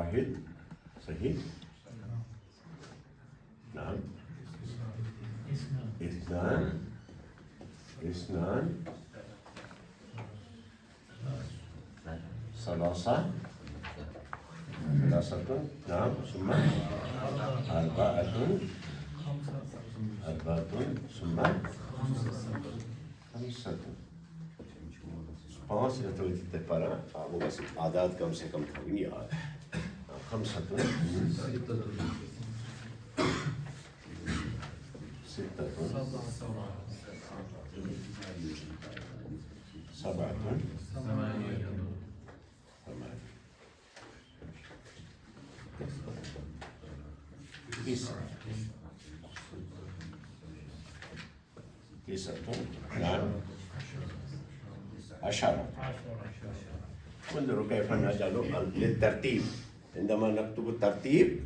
واحد صحيح. نعم. اثنان ثلاثة نعم. ثم أربعة ثم خمسة. پانچ رتبے پارا وہ بس اعداد کم سے کم تھا نہیں یاد. خمسة ستة سبعة ثمانية. تسعة نعم. عشرة. انظروا كيف نجعل للترتيب. عندما نكتب الترتيب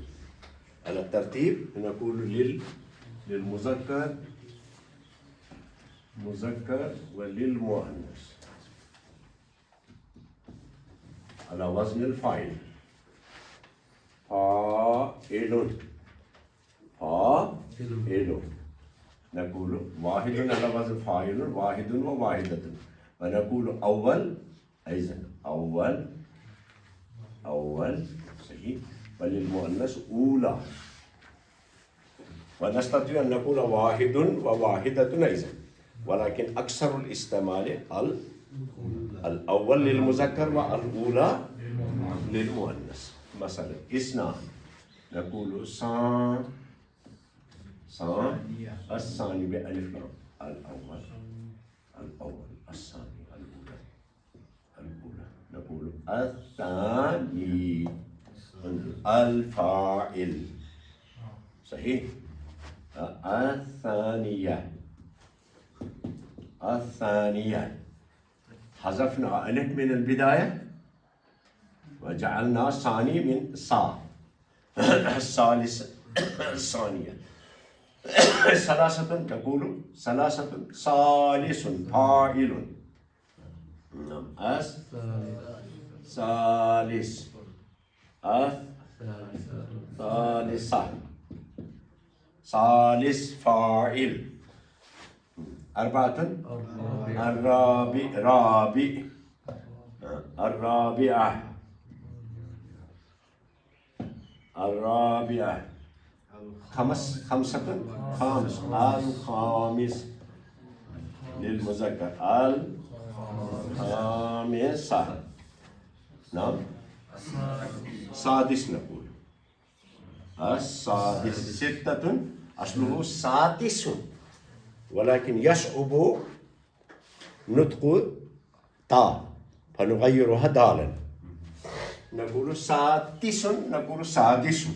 على الترتيب نقول للمذكر وللمؤنث على وزن الفاعل. فاعل نقول واحد على وزن فاعل واحد وواحدة. ونقول أول أيضا أول صحيح. وللمؤنث أولى. ونستطيع أن نقول واحد وواحدة أيضا، ولكن أكثر الاستعمال الأول للمذكر والأولى للمؤنث. مثلا اثنان نقول الثاني بألف لام. الأول الثاني الأولى. نقول الثاني الفاعل صحيح. الثانية حذفنا ألف من البداية وجعلنا ثاني من صا. الثالث الثانية. ثلاثة تقول ثلاثة ثالث فاعل. نعم. الثالث الثالثة ثالث فاعل. أربعة الرابعة. خمسة الخامس للمذكر. الخامسة نعم. سادس نقول السادس. ستة أصله سادس ولكن يصعب نطق تا فنغيرها دالا. نقول سادس نقول سادس.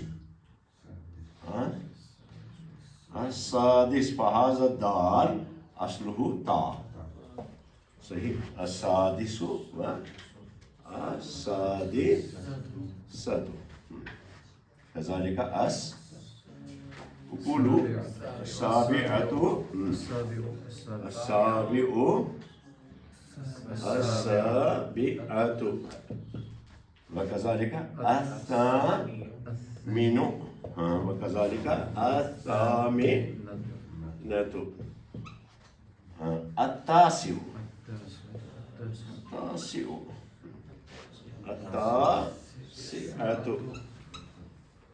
السادس فهذا الدال أصله تا صحيح. السادس والسادسة كذلك قولوا السابعة وكذلك الثامن وكذلك الثامنة. التاسع التاسعة.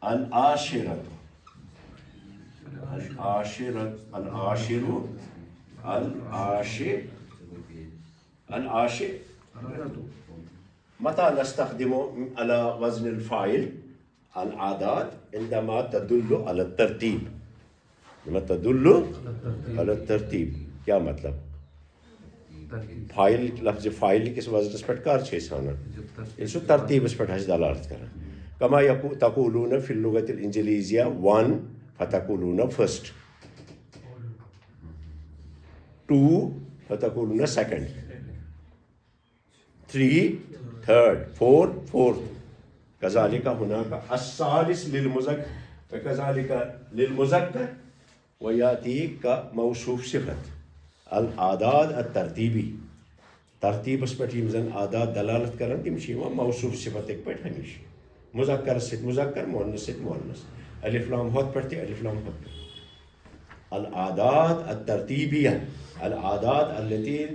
العاشرة العاشر. متى نستخدم على وزن الفاعل العادات؟ عندما تدل على الترتيب. لما تدل على الترتيب کیا مطلب؟ فاعل لفظ فاعل کس وزن پر کار چھے سانا اسو ترتیب اس پر حج دلالت کرا. كما تقولون في اللغة الإنجليزية one فتقولون first, two فتقولون second, three third, four fourth. كذلك هناك الثالث للمذكر وكذلك للمذكر ويأتي كموصوف صفة. الأعداد الترتيبي ترتیب اس پہ یِم زن عادات دلالت کران تِم چھِ یِوان موصوف صفت پٲٹھۍ ہمیشہ. مذکر سے مذکر مؤنث سے مؤنث الف لام ہوت پڑھتے الف لام ہوت العادات الترتیبیہ العادات التي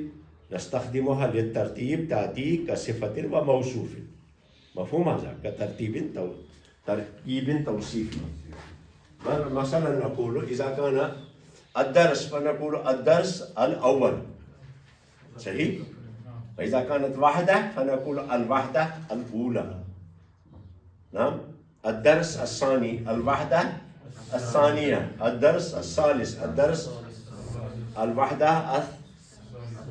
نستخدمها للترتيب تأتي كصفة وموصوف مفهوم هذا كترتيب توصيفي مثلا نقول إذا كان الدرس فنقول الدرس الأول صحيح وإذا كانت وحدة فنقول الوحدة الأولى نعم الدرس الثاني الوحدة الثانية الدرس الثالث الدرس الوحدة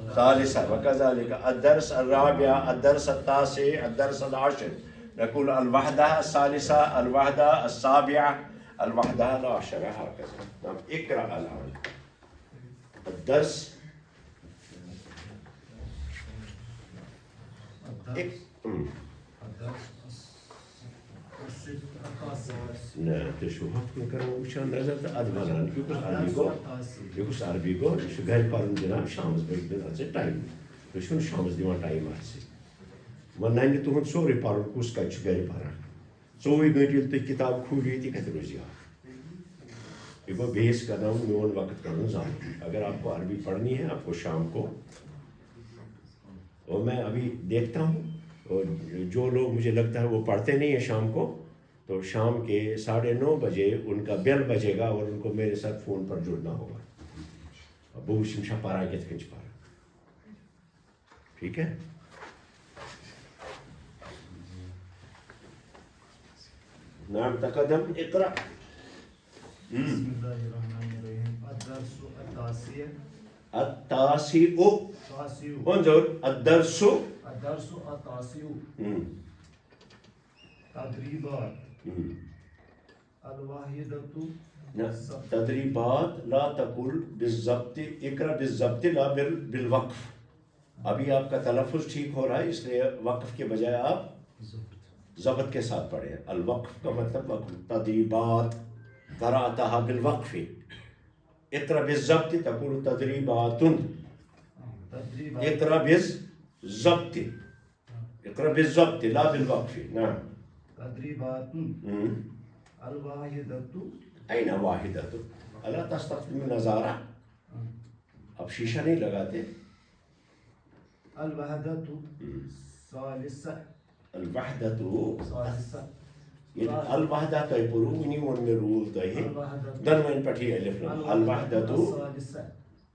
الثالثة وكذلك الدرس الرابع الدرس التاسع الدرس العاشر نقول الوحدة الثالثة الوحدة السابعة الوحدة العاشرة هكذا نعم اقرأ الآن الدرس نه تشوها میکنم وشان نظر ادواران یکوس عربی گو شگر پارن دینا شامز بیدن از تایم وشون شامز دیوان تایم آسی من نانی تو هن سوری پارن کوس کا شگر پارن سوی گنٹیل تو کتاب کھولی تھی کہتے روزی یہ بیس کرنا ہوں میون وقت کرنا زان اگر آپ کو عربی پڑھنی ہے آپ کو شام کو اور میں ابھی دیکھتا ہوں اور جو لوگ مجھے لگتا ہے وہ پڑھتے نہیں ہیں شام کو تو شام کے 9:30 بجے ان کا بیل بجے گا اور ان کو میرے ساتھ فون پر جڑنا ہوگا بہو شمشا پارا کت کنچ پارا ٹھیک ہے نعم تقدم اقرأ بسم اللہ الرحمن الرحیم الدرس التاسع التاسع انظر الدرس التاسع تدریبات الواحدة تدریبات لا تقل بالضبط اقرأ بالضبط لا بالوقف ابھی آپ کا تلفظ ٹھیک ہو رہا ہے اس لیے وقف کے بجائے آپ ضبط کے ساتھ پڑھیں الوقف کا مطلب وقف تدریبات قرأتها بالوقف اقرأ بالضبط تقول تدریبات اقرأ بالضبط اقرأ بالضبط لا بالوقف نعم تدریبات الواحدة أين واحدة ألا تستخدم النظارة اب شیشہ نہیں لگاتے الوحدة ثالثة الوحدة الوحدة تاي بروني ونمرول تاي دن وين پٹھی الف لام الوحدة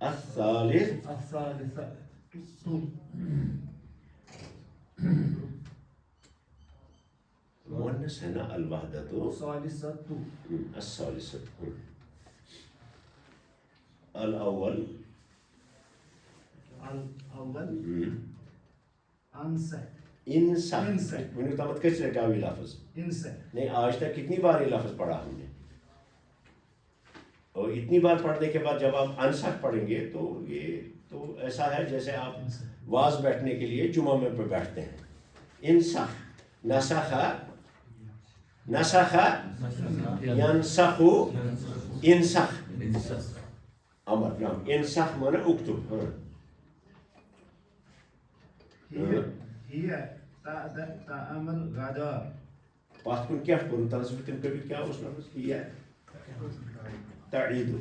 الثالثة مؤنث هنا الوحدة الثالثة الأول انسخ منو تامت کچھ رکاوی لفظ نہیں آج تک کتنی بار یہ لفظ پڑھا ہم نے اور اتنی بار پڑھنے کے بعد جب آپ انسخ پڑھیں گے تو یہ تو ایسا ہے جیسے آپ واز بیٹھنے کے لیے جمعہ میں پہ بیٹھتے ہیں انسخ نسخ نسخ ینسخ انسخ امر نعم انسخ مانا اکتب هي تعمل غدا بات کن کیا کرو تنصف تم کبھی کیا اس لفظ هي تعيد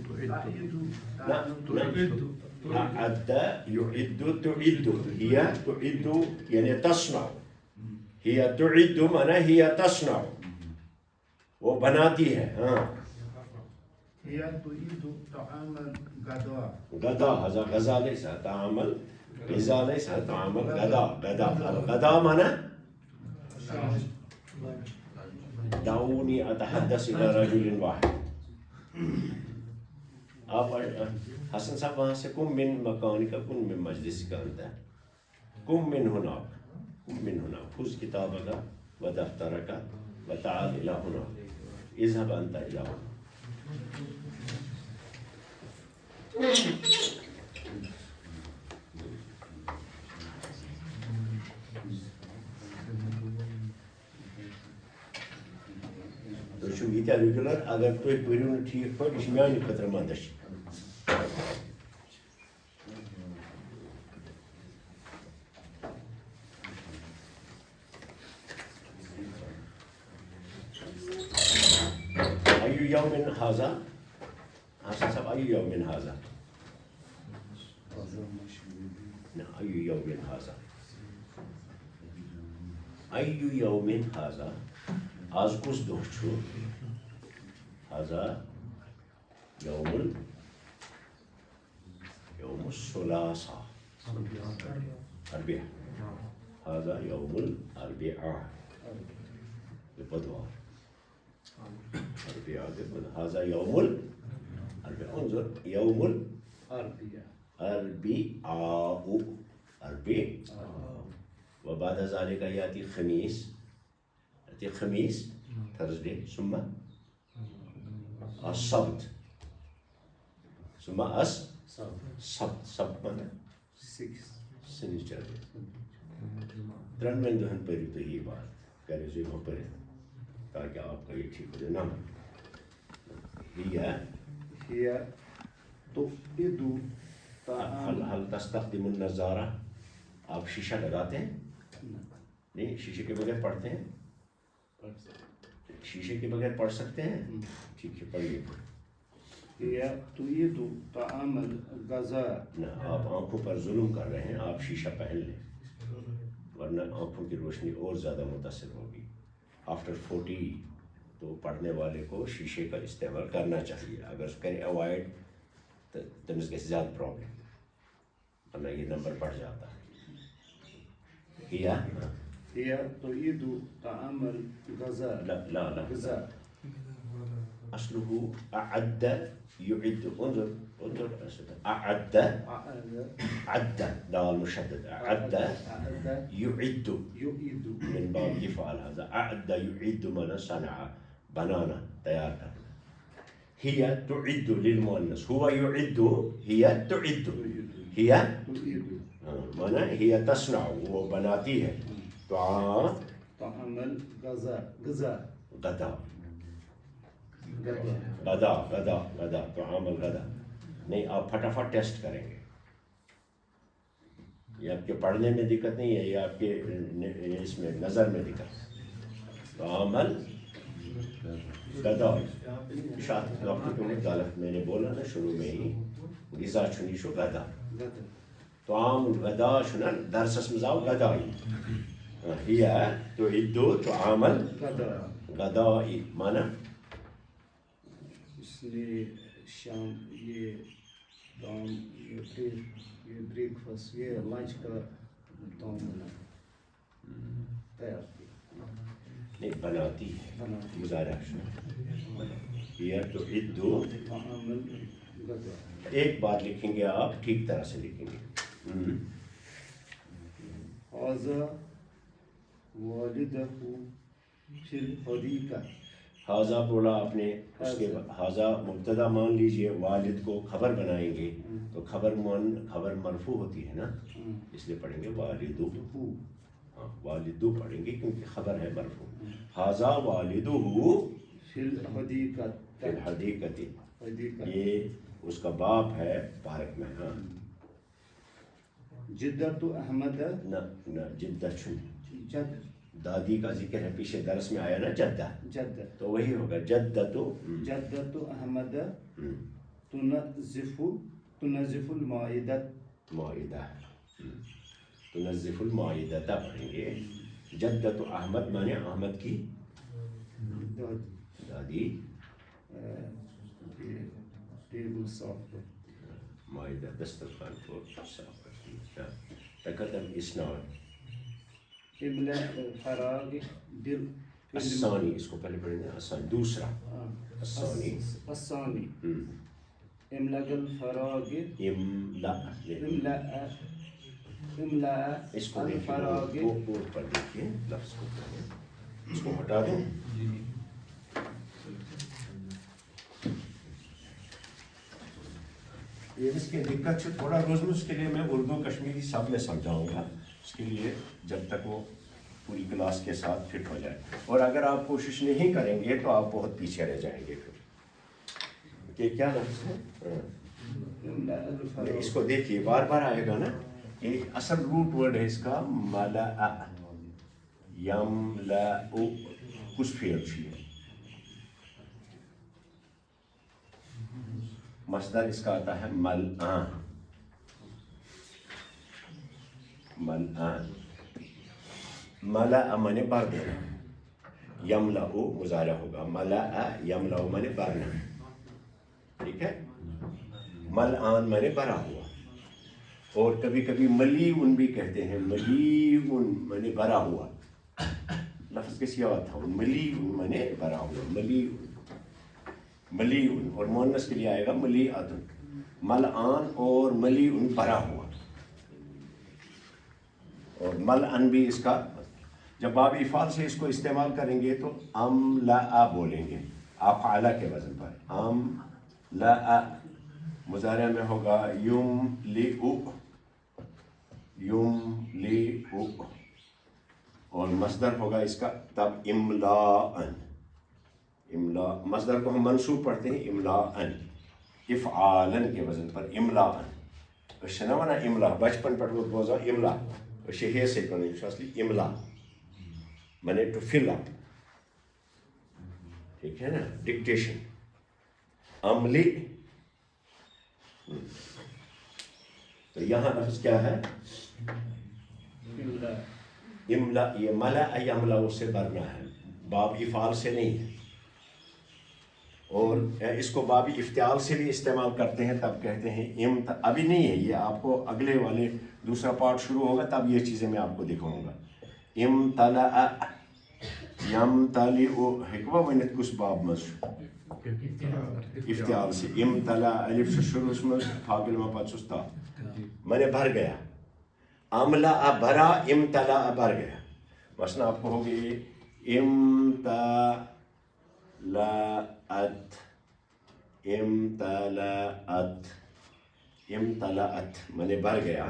عد يعد تعد هي تعد يعني تصنع هي تعد معناها هي تصنع وہ بناتی ہے ہاں هي تريد تعمل غدا غدا هذا غزا ليس تعمل غزا ليس تعمل غدا غدا الغدا معناه دعوني اتحدث الى رجل واحد آپ حسن صاحب وہاں سے کم من مکانک کن من مجلسک انت کم من هناك کم من هناك خذ کتابك ودفترك وتعال الى هنا اذهب انت الى هنا تو چھو یہ ریگولر اگر تو پریو ٹھیک پہ یہ میانہ خطر مندش يوم هذا حسب أي يوم هذا أي يوم هذا أي يوم هذا آز کُس دۄہ چھُ هذا يوم الثلاثاء الأربعاء هذا يوم الأربعاء البدوار هذا يوم الأربعاء انظر يوم الأربعاء وبعد ذلك يأتي خميس Thursday ثم السبت ثم السبت مانا سنیچر ترنوین دہن پڑھو تو یہ بات کرے جو وہاں پڑھے تاکہ آپ کا یہ ٹھیک ہو جائے نام هي تؤيد هل تستخدم النظارہ آپ شیشہ لگاتے ہیں نہیں شیشے کے بغیر پڑھتے ہیں شیشے کے بغیر پڑھ سکتے ہیں ٹھیک ہے پڑھیے هي تؤيد طعام الغذاء نہ آپ آنکھوں پر ظلم کر رہے ہیں آپ شیشہ پہن لیں ورنہ آنکھوں کی روشنی اور زیادہ متاثر ہوگی آفٹر 40 تو پڑھنے والے کو شیشے کا استعمال کرنا چاہیے اگر اس کریں اوائڈ تو تمہیں کے زیادہ پرابلم ورنہ یہ نمبر بڑھ جاتا ہے هي تؤيد طعام الغذاء لا غذاء أصله أعد يعد انظر أعد لا المشدد أعد يعد من باب يفعل هذا أعد يعد من صنع بنانا تيار هي تعد للمؤنث هو يعد هي تعد هي معنى هي تصنع وبناتي ہے طعام الغذاء غذاء غدا طعام الغدا نہیں آپ پھٹافٹ ٹیسٹ کریں گے یہ آپ کے پڑھنے میں دقت نہیں ہے یہ آپ کے اس میں نظر میں دقت طعام الغدا شاید وقت غلط میں نے بولا نا شروع میں ہی غذا چھنی شو غدا طعام الغدا شنن درس اسم زاو غدائی هي تعد طعام الغداء معنی اس لیے شام یہ دام یہ بریک فاسٹ یہ لنچ کا دام بنا تیار کیا نہیں بناتی ہے مظاہرہ یہ تعد طعام الغداء ایک بات لکھیں گے آپ ٹھیک طرح سے لکھیں گے هذا والدہ فی الحدیقہ حاضہ بولا آپ نے اس کے حاضہ مبتدا مان لیجئے والد کو خبر بنائیں گے تو خبر مرفوع ہوتی ہے نا اس لیے پڑھیں گے والدو والدو پڑھیں گے کیونکہ خبر ہے مرفوع حاضہ والدہ فی الحدیقہ فی الحدیقۃ یہ اس کا باپ ہے پارک میں ہاں جدت احمد نہ جدہ چھن جد دادی کا ذکر ہے پیچھے درس میں آیا نا جدہ تو وہی ہوگا جدت احمد تنظف المائدہ تنظف المائدہ پڑھیں گے جدت احمد مانے احمد کی دادی ٹیبل صاف مائدہ دسترخوان کو صاف کرتی ہے تقدم اسناد املا فراغ دل الثانی اس کو پہلے پڑھیں گے الثانی دوسرا الثانی املا الفراغ املا اس کو الفراغ دیکھیں بورڈ پر دیکھیے لفظ کو پڑھیں اس کو ہٹا دیں یہ اس کی دقت سے تھوڑا روز میں اس کے لیے میں اردو کشمیری سب میں سمجھاؤں گا اس کے لیے جب تک وہ پوری کلاس کے ساتھ فٹ ہو جائے اور اگر آپ کوشش نہیں کریں گے تو آپ بہت پیچھے رہ جائیں گے پھر کہ کیا لفظ ہے اس کو دیکھیے بار بار آئے گا نا یہ اصل روٹ ورڈ ہے اس کا ملأ یملأ کچھ فعل چاہیے مصدر اس کا آتا ہے ملآن. ملآن ملأ مانے بھر دینا. یملأ مضارع ہوگا. ملأ یملأ مانے بھرنا. ٹھیک ہے. ملآن مانے بھرا ہوا. اور کبھی کبھی ملیئن بھی کہتے ہیں. ملیئن مانے بھرا ہوا. لفظ کسی اور تھا. ملیئن مانے بھرا ہوا. ملیئن اور مؤنث کے لیے آئے گا ملیئۃ. ملآن اور ملیئن بھرا ہوا. اور ملأن بھی اس کا جب باب افعال سے اس کو استعمال کریں گے تو املأ بولیں گے. افعل کے وزن پر. املأ مضارع میں ہوگا یملئ. یملئ اور مصدر ہوگا اس کا تب املاءً. املا مصدر کو ہم منصوب پڑھتے ہیں املاءً. افعالاً کے وزن پر املاءً. شنوانا املا بچپن پر وہ بوزا املا شہر سے کرنے اصلی املا مانے ٹو فل اپ. ٹھیک ہے نا. ڈکٹیشن. عملی. تو یہاں لفظ کیا ہے املا. یہ ملا یملا اس سے بھرنا ہے. باب افعال سے نہیں ہے. اور اس کو باب افتعال سے بھی استعمال کرتے ہیں. تب کہتے ہیں ابھی نہیں ہے یہ. آپ کو اگلے والے دوسرا پارٹ شروع ہوگا تب یہ چیزیں میں آپ کو دکھاؤں گا. امتلأ یمتلئ ہیکوا ونتھ کس باب مز افتعال سے. امتلأ الف سے شروع اس میں فاقل میں پچھس تا میں نے بھر گیا. املأ بھرا. امتلأ بھر گیا. مثلا آپ کو ہوگی امتلأت. امتلأت. امتلأت میں نے بھر گیا.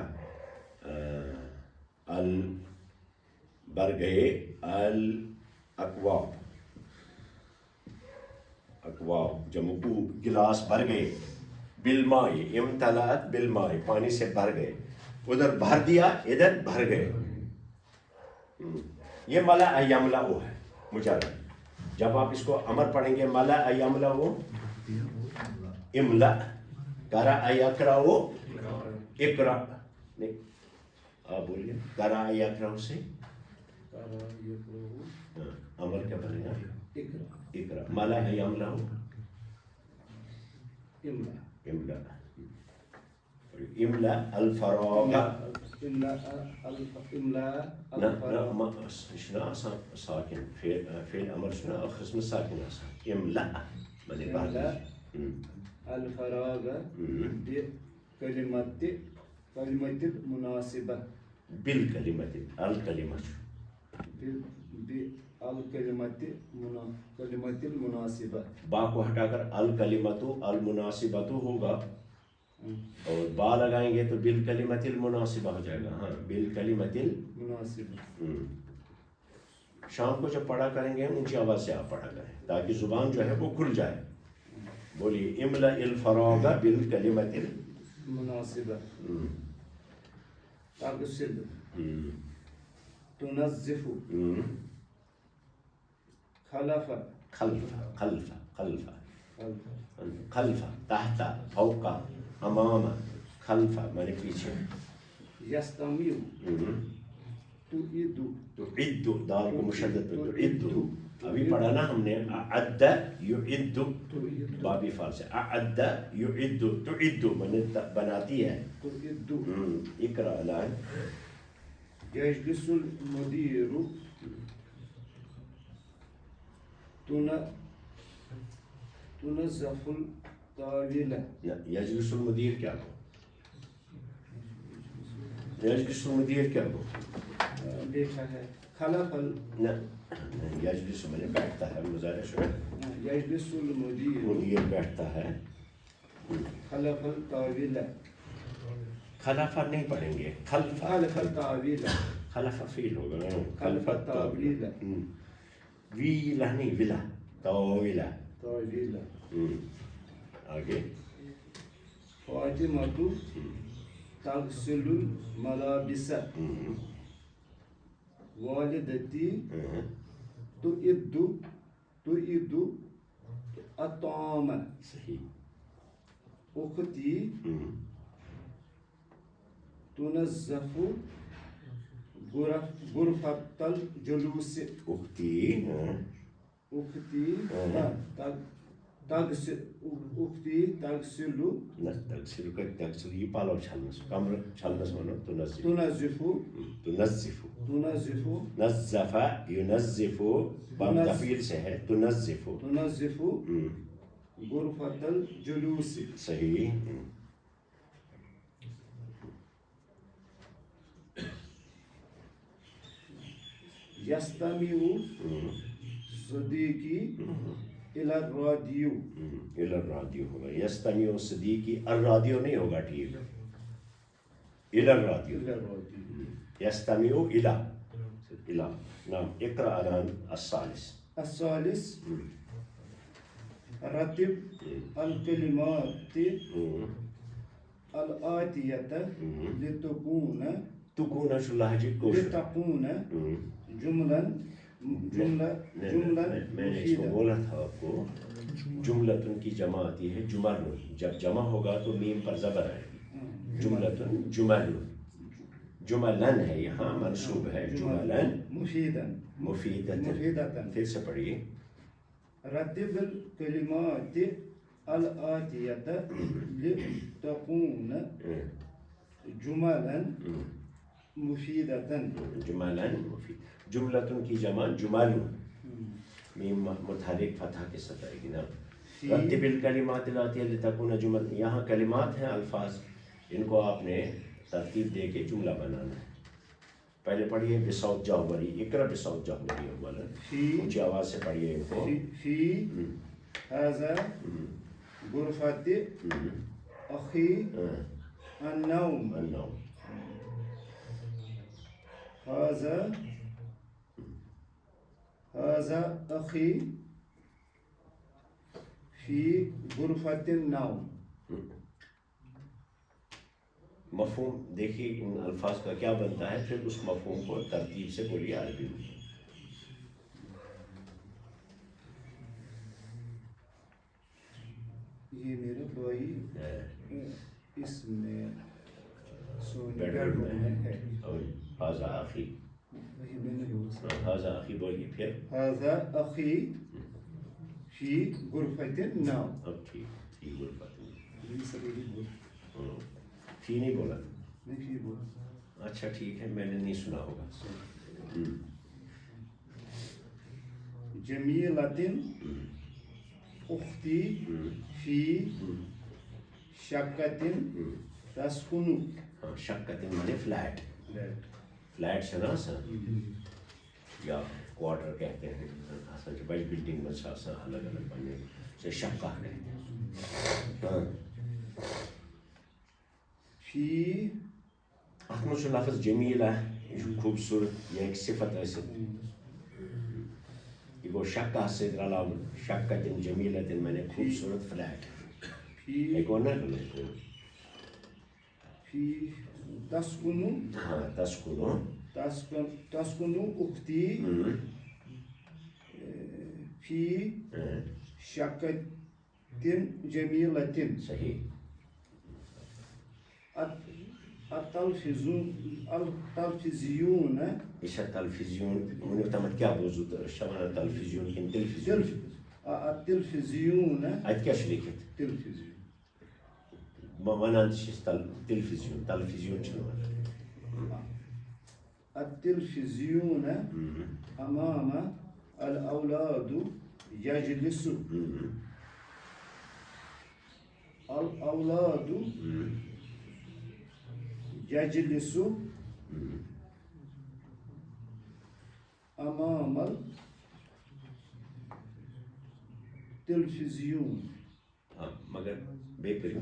بھر گئے. الاکواب. اکواب جمع کوب گلاس بھر گئے. بالماء امتلأت بالماء پانی سے بھر گئے. ادھر بھر دیا ادھر بھر گئے. یہ ملأ یملأ ہے مجرد. جب آپ اس کو امر پڑھیں گے ملأ یملأ املأ. قرأ یقرأ اقرأ. نہیں آپ بولیے قرأ یقرأ سے امر کیا بنے گا اقرأ. ملأ یملأ املأ. املأ الفراغ. شنو ساكن فعل امر شنو اخر اسم ساكن اصلا. املأ معنی بعد الفراغ بكلمة المناسبة. بالكلمة الكلمة كلمة المناسبة. با کو ہٹا کر الکلمۃ المناسبۃ ہوگا اور با لگائیں گے تو بالکلمۃ المناسبہ ہو جائے گا. ہاں بالکلمۃ المناسبہ. شام کو جب پڑھا کریں گے اونچی آواز سے آپ پڑھا کریں تاکہ زبان جو ہے وہ کھل جائے. بولیے املأ الفراغ بالکلمۃ المناسبة. تغسل. تنظف. خلف. خلف خلف خلف خلف تحت فوق امام. خلف مانے پیچھے. يستمع. تعيد. تعد دال کو مشدد پہ تعد. ابھی پڑھا نا ہم نے اعد یعد باب افعال سے. اعد یعد تعد مانے بناتی ہے. تعد. اقرأ الآن. يجلس المدير. تنظف الطاولة. يجلس المدير کیا ہو. يجلس المدير کیا ہو. بیٹھا ہے. خلف یجلس میں بیٹھتا ہے. مضارع شو یجلس المدیر. مدیر بیٹھتا ہے. خلف الطاولة. خلف نہیں پڑھیں گے. خلف الطاولة. خلف فیل ہوگا. خلف الطاولة. ویلا نہیں ولا. طاولة. آگے. فاطمة تغسل الملابس. والدتي تعد الطعام. صحیح. اختی تنظف غرفة الجلوس اختی اختی تغسل نہ تغسل کا تغسل یہ پالو چھلنس کمر چھلنس ونو تنظف تنظف تنظف نظف ينظف باب تفعیل سے ہے تنظف غرفة الجلوس صحیح يستمع صديقي إلى الراديو الى الرادیو ہوگا یستمیع صدیقی الرادیو نہیں ہوگا ٹھیک الى الرادیو یستمیع الى نعم اقرأ الآن الثالث رتب الكلمات الآتية لتكون شو لہجے کوشش جملا میں نے اس کو بولا تھا آپ کو جملتن کی جمع آتی ہے جمل جب جمع ہوگا تو میم پر زبر آئے گی جملتن جمل جملن ہے یہاں منصوب ہے جملن مفیدتن پھر سے پڑھیے رتب الكلمات الآتية لتكون جملا مفیدتن جملتن کی جمع جمل میم متحرک فتح کے ساتھ آئے گی نا رتب الکلمات الآتیہ لتکون جمل یہاں کلمات ہیں الفاظ ان کو آپ نے ترتیب دے کے جملہ بنانا ہے پہلے پڑھیے بصوت جہوری اقرأ بصوت جہوری اولا اونچی آواز سے پڑھیے ان کو فی هذا غرفة أخي النوم هذا أخي في غرفة النوم مفہوم دیکھیے ان الفاظ کا کیا بنتا ہے پھر اس مفہوم کو ترتیب سے بولیے عربی میں یہ میرا بھائی اس میں بیڈ روم میں ہے هذا أخي هذا أخي بولیے پھر هذا أخي في غرفة النوم اب ٹھیک فی غرفة نہیں فی نہیں بولا فی بولا اچھا ٹھیک ہے میں نے نہیں سنا ہوگا جمیلۃ اختی فی شقۃ تسکن شقۃ مانے فلیٹ فلیٹ سے نا سر یا کوارٹر کہتے ہیں اصل جو بڑی بلڈنگ میں سا الگ الگ بنے سے شقہ کہتے ہیں فی اتھ منٛز چھُ لفظ جمیٖل یہ خوبصورت یا ایک صفت ٲسِتھ یہ گوٚو شقہ سۭتۍ رلاوُن شقتن جمیٖلتن مانے خوبصورت فلیٹ یہ گوٚو نا فی تسکن ہاں تسکن اختی فی شقۃ جمیلۃ صحیح التلفزیون یہ چھا تلفزیون ؤنیُک تامتھ کیٛاہ بوٗزوٕ تہٕ أسۍ چھا وَنان تلفزیون کِنہٕ تلفزیون التلفزیون اَتہِ کیٛاہ چھُ لیکھِتھ تلفزیون وَنان تہِ چھِس تلفزیون تلفزیون چھِنہٕ وَنان التلفزیون امام الاولاد یجلس الاولاد یجلس امام التلفزیون مگر بیٚیہِ کٔرِو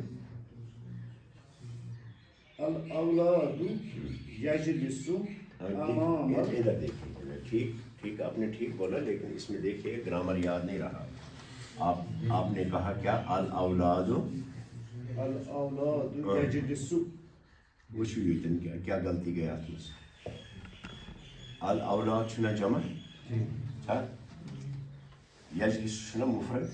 الاولاد یجلس امام ادھر دیکھیے ٹھیک آپ نے ٹھیک بولا لیکن اس میں دیکھیے گرامر یاد نہیں رہا آپ نے کہا کیا الاولاد یجلس وچھو ییٚتٮ۪ن کیا غلطی گٔے اَتھ منٛز الاولاد چھُنا جمع چھا یجلس چھُنا مفرد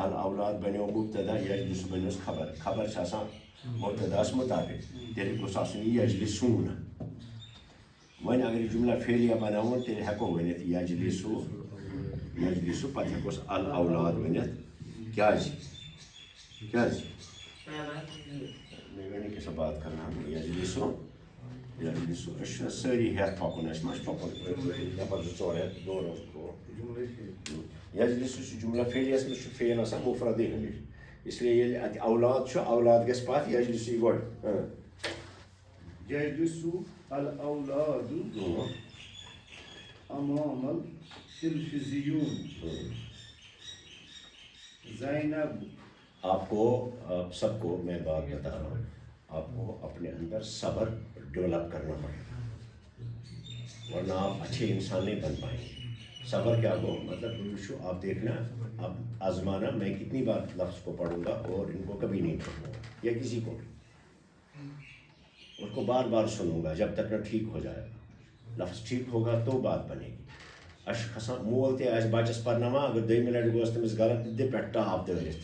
الاولاد بنیو مبتدا یجلس بنیو خبر چھ آسان مبتداس مطابق تیلہِ گوٚژھ آسُن یجلسون وۄنۍ اگر یہِ جملہ فعلیہ بناوون تیٚلہِ ہٮ۪کو ؤنِتھ یجلسو پتہٕ ہٮ۪کوس الاولاد ؤنِتھ کیٛازِ میں نے کیسا بات کرنا یجلسو أسۍ چھِنہ سٲری ہٮ۪تھ پکُن اَسہِ ما چھُ پکُن نفر زٕ ژور ہٮ۪تھ دورس یجلسو چھُ جملہ فعلیَس منٛز چھُ فعل آسان مفردٕے ہمیشہِ اس لیے ییٚلہِ اَتہِ اولاد چھُ اولاد گژھِ پتھ یجلسو یی گۄڈٕ يجلس الأولاد أمام التلفزيون. زینب. آپ سب کو میں بات بتا رہا ہوں آپ کو اپنے اندر صبر ڈیولپ کرنا پڑے گا ورنہ آپ اچھے انسان نہیں بن پائیں گے. صبر کیا ہو مطلب آپ دیکھنا اب آزمانا میں کتنی بار لفظ کو پڑھوں گا اور ان کو کبھی نہیں پڑھوں گا یا کسی کو بھی اس کو بار بار سنوں گا جب تک نہ ٹھیک ہو جائے گا. لفظ ٹھیک ہوگا تو بات بنے گی. اش کھسان مول تہِ آسہِ بچس پرناوان اگر دوٚیمہِ لٹہِ گوس تٔمِس غلط تہِ دِ پٮ۪ٹھ ٹاپ دٲرِتھ.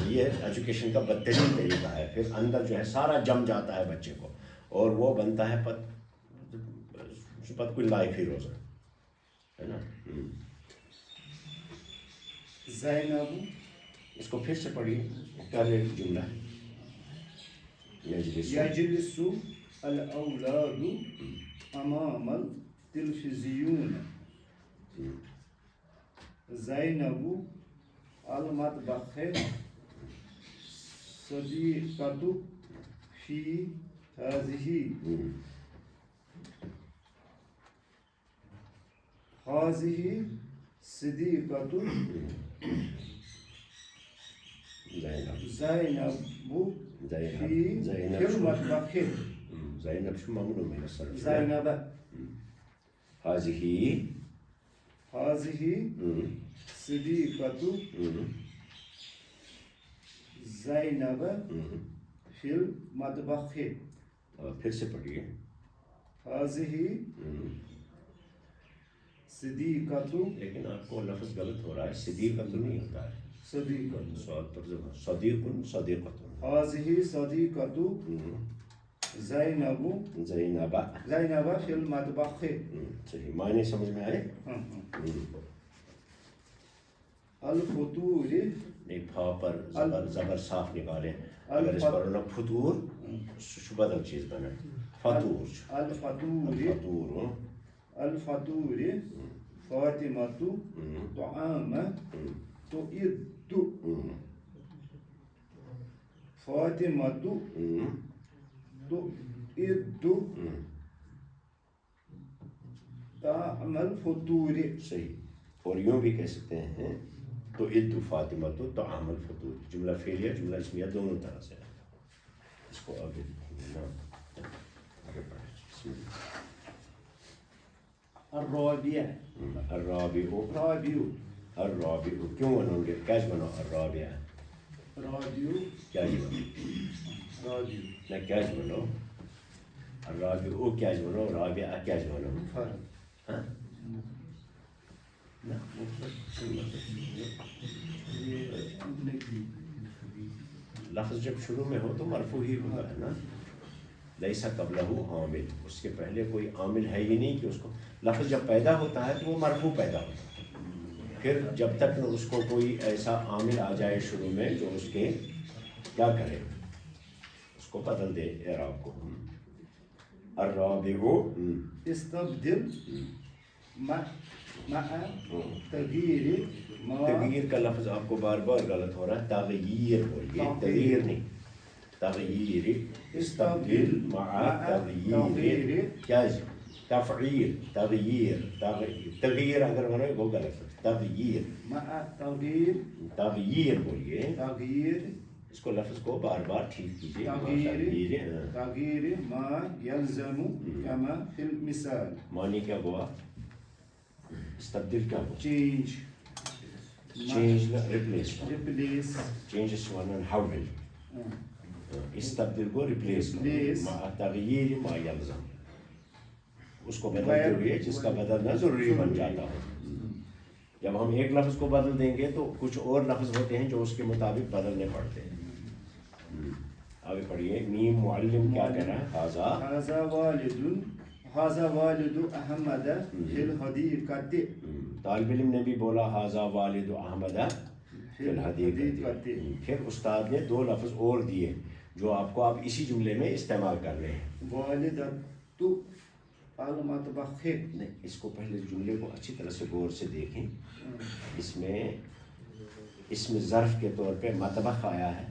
یہ ایجوکیشن کا بدترین طریقہ ہے. پھر اندر جو ہے سارا جم جاتا ہے بچے کو اور وہ بنتا ہے پت کوئی لائف ہی روزہ ہے نا. زینب. اس کو پھر سے پڑھیے پہلے جملہ يجلس الأولاد أمام التلفزيون. زینب المطبخ صديقة في هذه صديقة زینب في المطبخ. زینب شو ممنوع من الصرف. زینب. هذه صديقة زینب في المطبخ. پھر سے پڑھیے. هذه صديقة. لیکن آپ کو لفظ غلط ہو رہا ہے. صدیقۃ نہیں ہوتا ہے. صديقة. صدیقۃ. هذه صديقة زینب في المطبخ. صحیح معنی سمجھ میں آئے. الفطور. نہیں پھا پر زبر صاف نکالے. اگر اس پر ہونا فطور سو بدل چیز بنا. فطور. الفطور فاطمة طعام تؤد. فاطمة تؤد طعام الفطور. صحیح. اور یوں بھی کہہ سکتے ہیں تو عد فاطمہ تو طعام الفطور. جملہ فعلیہ جملہ اسمیہ دونوں طرح سے. اس کو آگے الرابع. الرابع کیوں بنو گے کیش بنو الرابع. کیش بنو نہ کیش بنو. الرابع کیش بنو رابع کیش بنو. ہاں لفظ جب شروع میں ہو تو مرفوع ہی ہوتا ہے نا. لیسا قبلہ عامل. اس کے پہلے کوئی عامل ہے ہی نہیں کہ اس کو لفظ جب پیدا ہوتا ہے تو وہ مرفوع پیدا ہوتا ہے. پھر جب تک نہ اس کو کوئی ایسا عامل آ جائے شروع میں جو اس کے کیا کرے اس کو بدل دے اعراب کو. الرابع استبدل مع تغییر. تغییر کا لفظ آپ کو بار بار غلط ہو رہا ہے. تغییر بولیے تغییر نہیں. تغییر. استبدل مع تغییر. کیا تفعیل. تغییر اگر بنائے وہ غلط ہے. تغییر مع تغییر. تغییر بولیے. تغییر. اس کو لفظ کو بار بار ٹھیک کیجیے. تغییر ما یلزم کما فی المثال. معنی کیا ہوا. استبدل کیا ہوا. چینج. Change replace. چینج اس ون حول. استبدل کو ریپلیس مع تغییر ما یلزم. اس کو بدلتے ہوئے جس کا بدلنا ضروری بن جاتا ہو. جب ہم ایک لفظ کو بدل دیں گے تو کچھ اور لفظ ہوتے ہیں جو اس کے مطابق بدلنے پڑتے ہیں. آگے پڑھیے. میم معلم کیا کہہ رہا ہے؟ هذا والد احمد فی الحدیقۃ. طالب علم نے بھی بولا هذا والد احمد فی الحدیقۃ. پھر استاد نے دو لفظ اور دیے جو آپ کو آپ اسی جملے میں استعمال کر رہے ہیں. والدۃ المطبخ. نہیں، اس کو پہلے جملے کو اچھی طرح سے غور سے دیکھیں. اس میں اسم ظرف کے طور پہ مطبخ آیا ہے.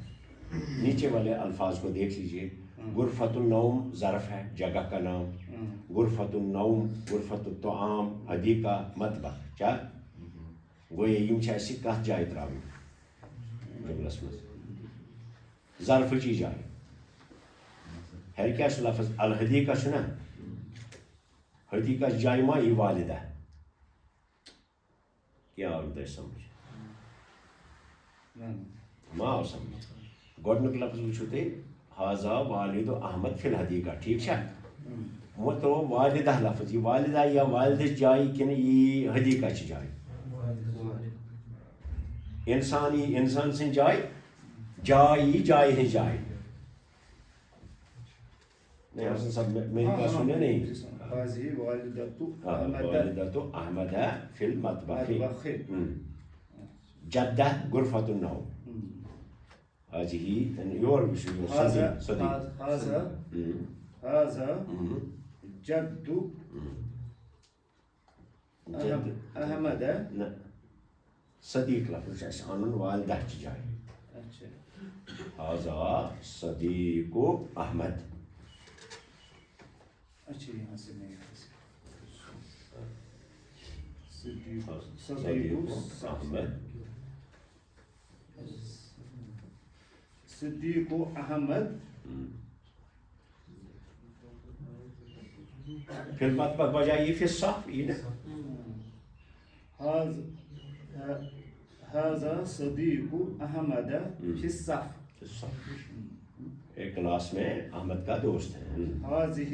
نیچے والے الفاظ کو دیکھ لیجئے. غرفۃ النوم ظرف ہے، جگہ کا نام. غرفۃ النوم، غرفۃ الطعام، حدیقہ، مطبخ. کیا گویا یم چھ اسی کتھ جائے تراوی جملس مز ظرف چی جائے. ہر کیا لفظ الحدیقہ چھنا، حدیقہ جائے ما یہ والدہ. کیا آو تۄہہِ سمجھ؟ ما آو سمجھ. گۄڈنیُک لفظ وٕچھو تُہۍ حاضا والد احمد فی الحدیقہ. ٹھیک چھا؟ وہ تو والدہ لفظ، یہ والدہ یا والدہ جائے کن یہ حدیقہ چی جائے؟ انسان یہ انسان سن جائے، جائے یہ جائے ہی جائے. نہیں حسن صاحب میری بات سنیں نہیں. هذه والدۃ والدۃ احمد فی المطبخ. جدہ غرفۃ النوم. هذه یور هذا جد احمد. صدیق لفظ اسے انن والدہ چی جائے. هذا صدیق احمد. اچھا یہاں سے نہیں صدیق احمد. صدیق احمد فی المطبخ بجائے یہ فی الصف. یہ هذا صدیق احمد فی الصف. ایک کلاس میں احمد کا دوست ہے. هذه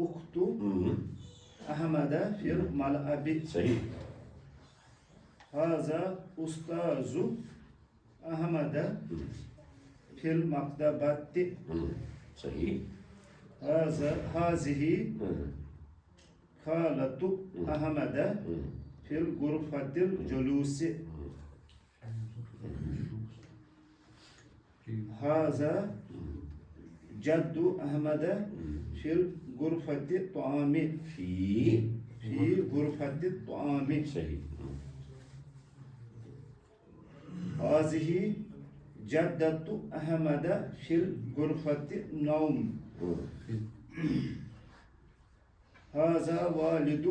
اخت احمد فی الملعب. صحیح. هذا استاذ احمد فی المکتبۃ. صحیح. هذه خالۃ احمد فی الغرفۃ الجلوس. هذا جد احمد فی الغرفۃ الطعام. فی غرفۃ الطعام. صحیح. هذه جدۃ احمد فی الغرفۃ النوم. هذا والد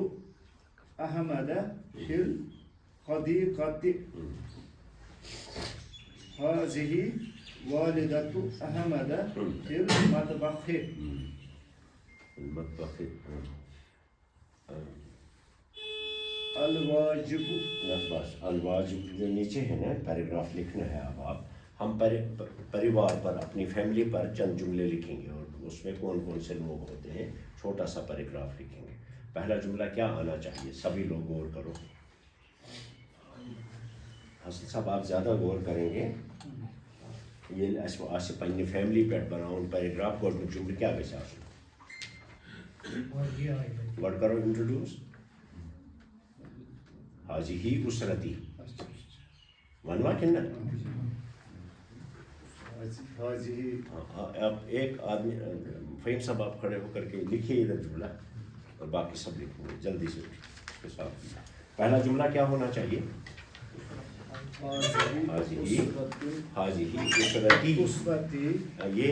احمد فی الحدیقۃ. هذه والدۃ احمد فی المطبخ. المطبخ. الواجب. بس الواجب جو نیچے ہے نا پیراگراف لکھنا ہے. اب آپ ہم پریوار پر اپنی فیملی پر چند جملے لکھیں گے اور اس میں کون کون سے لوگ ہوتے ہیں چھوٹا سا پیراگراف لکھیں گے. پہلا جملہ کیا آنا چاہیے؟ سبھی لوگ غور کرو. حسن صاحب آپ زیادہ غور کریں گے. یہ اس پنہ فیملی پہ بناؤ پیراگراف. گۄڈنیُک جملہ کیا گژھِ آسُن؟ گۄڈٕ کرو انٹروڈیوس. هذه اسرتی ونوا کن نہ. اب ایک آدمی فہیم صاحب آپ کھڑے ہو کر کے لکھیے ادھر جملہ اور باقی سب لکھیں گے جلدی سے اس کے ساتھ. پہلا جملہ کیا ہونا چاہیے؟ حاضی اسرتی. یہ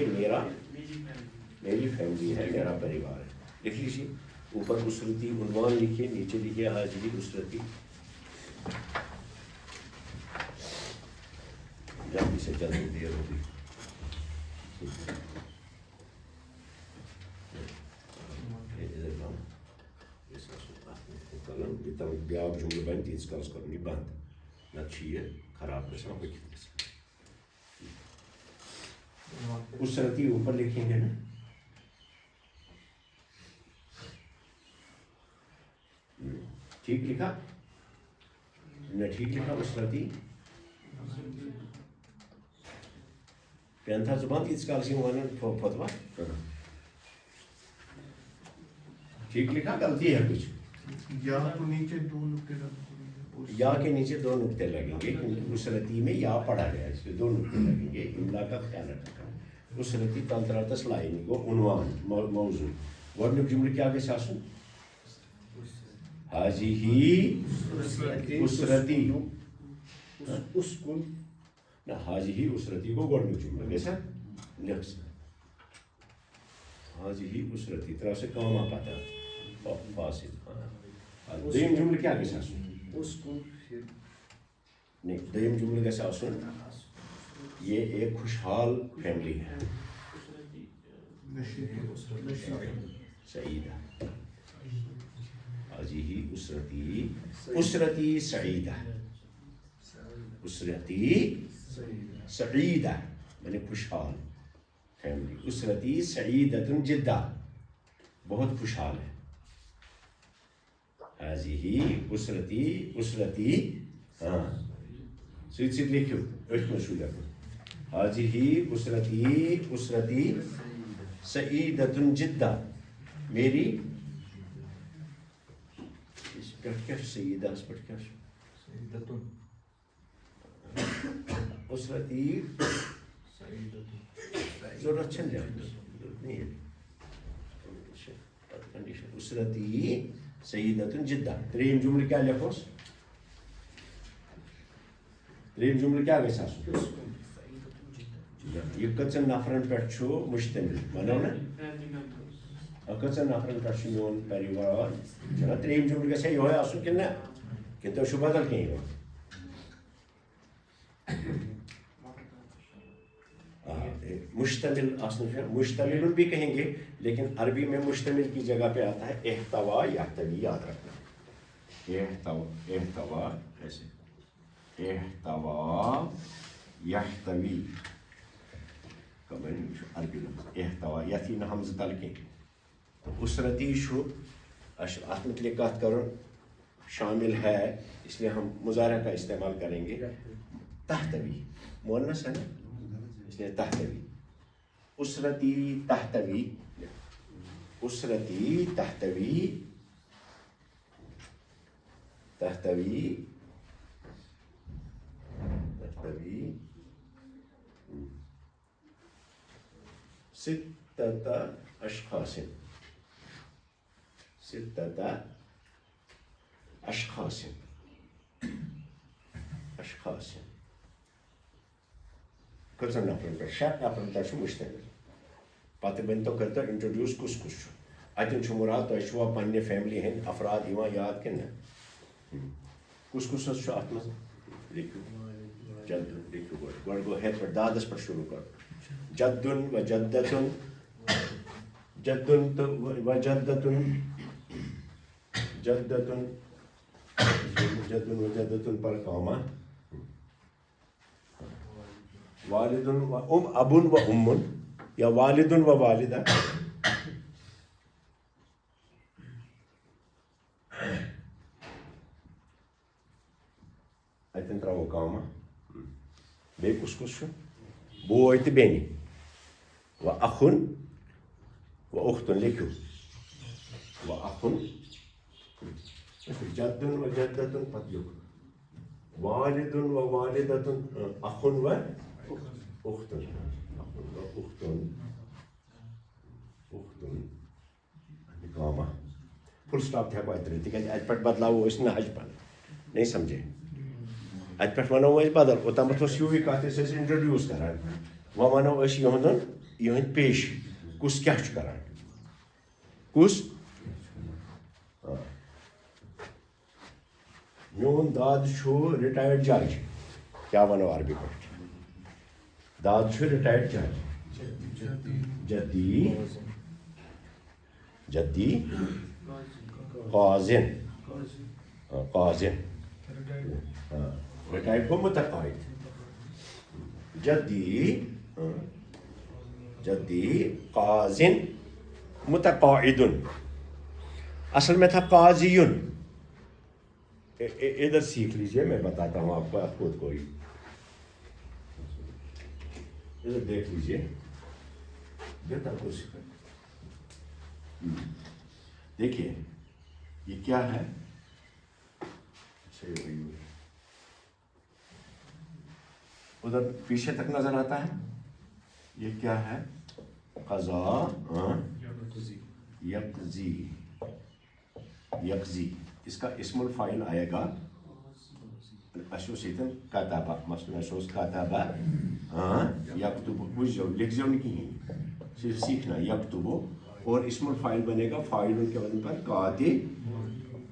میری فیملی ہے، میرا پریوار ہے. لکھ لیجیے. اوپر اسرتی عنوان لکھیے، نیچے لکھیے حاضی اسرتی. جلدی سے جلدی دیر ہوگی. بیاکھ جملہ بن تیٖتِس کالس کرُن یہِ بنٛد، نتہٕ چھُ یہِ خراب گژھان ؤتھِتھ گژھان. اسرتی اوپر لکھیں گے نا. ٹھیک لکھا؟ نے ٹھیک لکھا اسرتی پین تھا زبان اس کال سے ونن فتوا ٹھیک لکھا غلطی ہے کچھ یا تو نیچے 2 نقطے یا کے نیچے 2 نقطے لگیں گے کیونکہ اسرتی میں یا پڑھا گیا ہے اس لیے 2 نقطے لگیں گے املا کا خیال رکھا اسرتی تنتراتس لائن گو عنوان موضوع گۄڈنیُک جملہٕ کیٛاہ گژھِ آسُن حاضی اسرتی اسکن نہ حاضی اسرتی گو گۄڈنیُک جملہٕ گژھِ لکھ سا حاضی اسرتی ترٛاو سا کاما پتہ فاصل دوٚیِم جملہٕ کیٛاہ گژھِ آسُن اسکن پھر نہیں دوٚیِم جملہٕ گژھِ آسُن یہ ایک خوشحال فیملی ہے سعیدہ حاضی اسرتی اسرتی سعیدہ اسرتی سعیدہ یعنی خوشحال فیملی اسرتی سعیدۃ جدا بہت خوشحال ہے حاضی اسرتی ہاں سۭتۍ سۭتۍ لیکھِو أتھۍ منٛز چھُو لیکھُن حاضی اسرتی سعیدۃ جدا میری اس پٮ۪ٹھ کیٛاہ چھُ سعیدہس پٮ۪ٹھ کیٛاہ چھُ اسرتی ضروٗرت چھَنہٕ لیکھنٕچ کنڈیشن اسرتی سعیدۃ جدا ترٛیٚیِم جملہٕ کیٛاہ لیکھوس ترٛیٚیِم جملہٕ کیٛاہ گژھِ آسُن یہ کٔژن نفرن پٮ۪ٹھ چھُ مشتمل وَنو نا کٔژن نفرن پٮ۪ٹھ چھُ میون پریوار چھُنا ترٛیٚیِم جملہٕ گژھِ ہا یِہوے آسُن کِنہٕ نہ کِنہٕ تۄہہِ چھُو بدل کینٛہہ یِوان مشتمل مشتمل بھی کہیں گے لیکن عربی میں مشتمل کی جگہ پہ آتا ہے احتوا یحتوی یاد رکھنا احتوا ایسے احتوا یحتوی عربی لفظ احتوا یتھ یی نہٕ حمزہ تل کینٛہہ تو اسرتی چھُ اَسہِ اَتھ متعلق کتھ کرُن شامل ہے اس لیے ہم مضارع کا استعمال کریں گے تحتوی مؤنث ہے نا اس لیے تحتوی اسرتی تحتوی اسرتی تحتوی تحتوی تحتوی ستة أشخاص ستة أشخاص أشخاص کٔژن نفرن پٮ۪ٹھ 6 نفرن پٮ۪ٹھ چھُ مشتمل پتہٕ ؤنۍتو کٔرۍتو انٹروڈیوس کُس کُس چھُ اتٮ۪ن چھُ مُراد تۄہہِ چھُوا پننہِ فیملی ہٕنٛدۍ افراد یِوان یاد کِنہٕ نہ کُس کُس حظ چھُ اتھ منٛز لیکھِو جدُن لیکھِو گۄڈٕ گوٚو ہیٚتھ پٮ۪ٹھ دادس پٮ۪ٹھ شروٗع کرُن جدُن و جدتُن جدُن تہٕ و جدتُن جدتُن جدُن و جدتُن پر کاما والدن و ابن و امن یا والدن و والدہ اتن تراوو کاما بیٚیہِ کُس کُس چھُ بوے تہٕ بیٚنہِ و اخن و اختن لیکھِو و اخن جدن و جدتن پتہٕ لیکھو والدن و والدتن اخن و اختن اختن اختن کاما فل سٹاپ تہِ ہٮ۪کو اتہِ ترٲوِتھ تِکیٛازِ اتہِ پٮ۪ٹھ بدلاوو أسۍ نہج پن نہیں سمجھے اتہِ پٮ۪ٹھ ونو أسۍ بدل اوٚتامتھ اوس ہیوٗوٕے کتھ ٲسۍ أسۍ انٹرڈیوٗس کران وۄنۍ ونو أسۍ یِہُنٛد پیش کُس کیٛاہ چھُ کران کُس میون داد چھُ رِٹایٲرڈ جج کیٛاہ ونو عربی پٲٹھۍ داد چھُ رِٹایٲرڈ جج جدی جدی قاضن قاضن رِٹایٲرڈ گوٚو متقاعد جدی جدی قاضن متقاعدن اصل میں تھا قاضیُن ادھر سیکھ لیجئے, میں بتاتا ہوں آپ کو, آپ خود کوئی ادھر دیکھ لیجئے, بہتر کرسی پہ دیکھیے یہ کیا ہے. ادھر پیچھے تک نظر آتا ہے, یہ کیا ہے؟ قضا یقضی, یقضی اس کا اسم الفاعل آئے گا اسوسیتن کتابہ, مثلا اسوس کتابہ یکتب, لکھ جاؤ نہیں کہیں, صرف سیکھنا یکتبو, اور اسم الفاعل بنے گا فاعل کے وزن پر کاتب,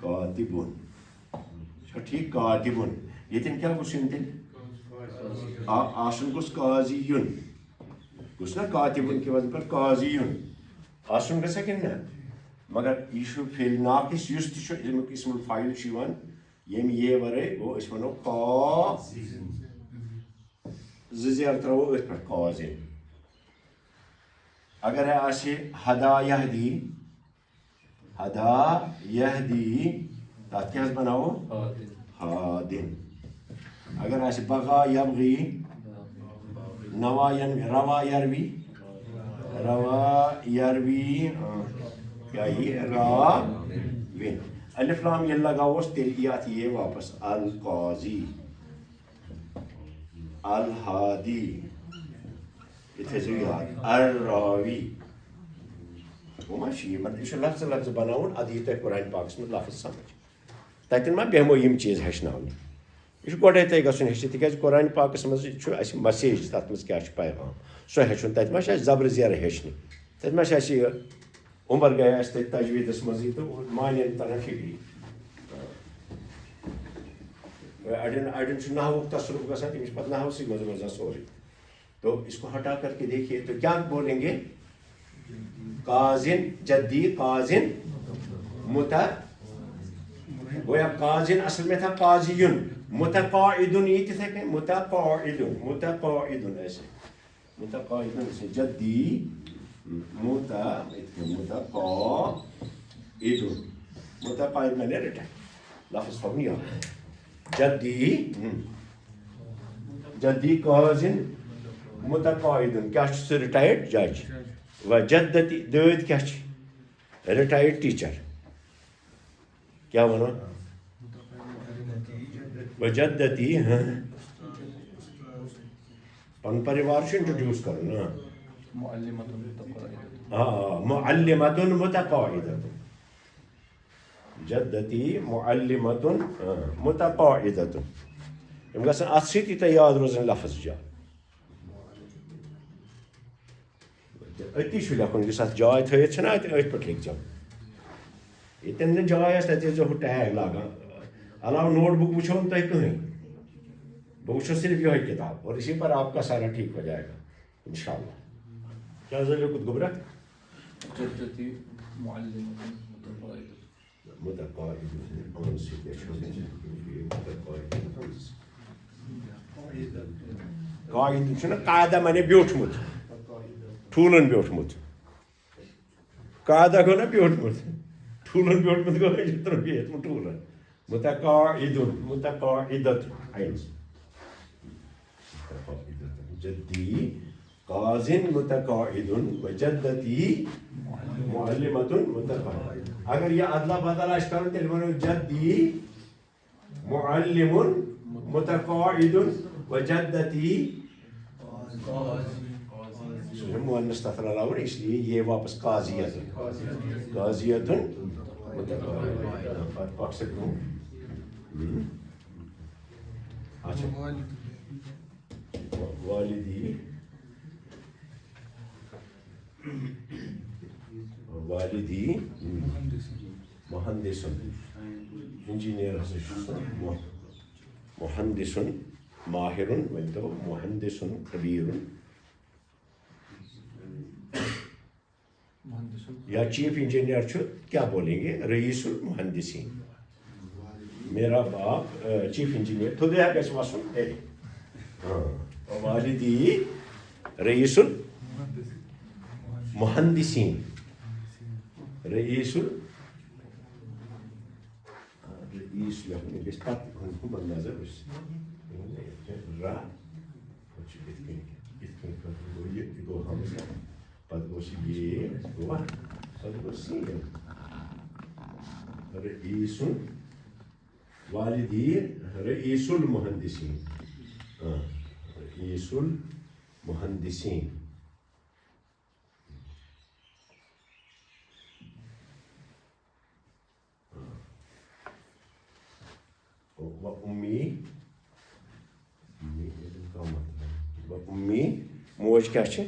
کاتبون, ٹھیک, کاتبون. یتن کیا گوس یتن آسن گوس قاضیون, گوس نا کاتبون کے وزن پر قاضیون آسن گژھا کن نا, مگر یہ فعل ناقص یس تہ اسم الفاعل یوان یم یہ ورے گو اس ونو قا زیر ترو ات پہ قاضی. اگر ہے آسہ ہدا یہدی, ہدا یہدی تات کیا بناو ہادن. اگر آسہ بغا یبغی, نوا ینوی, روا یروی, روا یروی, کیا یہ راوین. الف لام یہ لگاوس تیل یات یہ واپس القاضی, الہادی, یہ تھیزو یاد, الراوی. وہ ما چھ مطلب یہ لفظ لفظ بناون, اد یہ تہ قرآن پاکس میں لفظ سمجھ, تتن ما بیہمو یم چیز ہیچناونہ. یہ گۄڈے تۄہہِ گژھُن ہیٚچھِتھ, تِکیازِ قرآن پاکس منٛز چھُ اَسہِ مسیج تَتھ منٛز کیٛاہ چھُ پیغام سُہ ہیٚچھُن. تَتہِ ما چھِ اَسہِ زبرٕ زیرٕ ہیٚچھنہِ, تَتہِ ما چھِ اَسہِ یہِ عمر گٔے اَسہِ تَتہِ تجویٖدَس منٛزٕے تہٕ مانٮ۪ن تران فِکری. اڑٮ۪ن چھُ نحوُک تصرُف گژھان, تٔمِس چھُ پَتہٕ نحوسٕے منٛز روزان سورُے. تو اس کو ہٹا کر کے دیکھیے تو کیا بولیں گے, قاضن جدی قاضن گویا قاضن اصل میں تھا قاضیون, متقاعدن یہ تھے کہ متقاعدن, متقاعدن ایسے, متقاعدن ایسے جدی متقاعدن, متقاعد میں نے رٹا لفظ فہمی آ جدی, جدی قاضن متقاعدن کیا چھ ریٹائرڈ جج, و جدتی دٲدۍ کیا چھ ریٹائرڈ ٹیچر. کیا ونو و جدتی پن پریوار چھ انٹروڈیوس کرن, معلمتن متقاعدتن, جدتی معلمتن متقاعدتن. یم گژھن اتھ سۭتی تۄہہِ یاد روزن لفظ جا. أتی چھُ لیکھُن, یُس اَتھ جاے تھٲیِتھ چھِنہ اَتہِ أتھۍ پٮ۪ٹھ لیکھزیو. ییٚتٮ۪ن نہٕ جاے آسہِ تَتہِ ٲسۍزیو ہُہ ٹیگ لاگان. علاوٕ نوٹ بُک وٕچھو نہٕ تۄہہِ کٕہٕنۍ, بہٕ وٕچھو صرف یِہوٚے کِتاب, اور اسی پر آپ کا سارا ٹھیک ہو جائے گا انشاء اللہ. کیا حظ لیوٚکھُت گوٚبرا؟ قاعد چھُنہ قاعدہ مانے بیوٗٹھمُت, ٹھوٗلن بیوٗٹھمُت. قاعدہ گوٚو نہ بیوٗٹھمُت, ٹھوٗلن بیوٗٹھمُت گوٚو بیوٗٹھمُت ٹھوٗلن. متقاعدن متقاعدتن اَیٚنز جدی قاضن متقاعدن و جدتی معلمتن متقاعدتن. اگر یہ ادلا بدل آسہِ کرُن تیٚلہِ وَنو جدی معلمن متقاعدن و جدتی مؤنث تتھ رلاوُن, اس لیے یہ واپس قاضیتن, قاضیتن متقاعدتن. پتہٕ پکھ سا برٛونٛہہ. اچھا والدی, والدی مہندسن, انجینئر ہسا چھُ مہندسن ماہرن, ؤنۍتو مہندسن خبیرن, یا چیف انجینئر چھُ کیا بولیں گے, رئیس المہندسین. میرا باپ چیف انجینئر تھوڑے گژھِ وسُن ہے. والدی رئیس المہندسین, رئیس رئیس یقین گژھِ پتہٕ ہُمن نظر وٕچھ را یِتھ کٔنۍ خٲطرٕ گوٚو یہِ گوٚو حمزہ پتہٕ گوٚو سُہ یہ گوٚوا پتہٕ گوٚو سین رئیس والدی رئیس المحدثین رئیس المحدثین و امی و امی موج کیا چھِ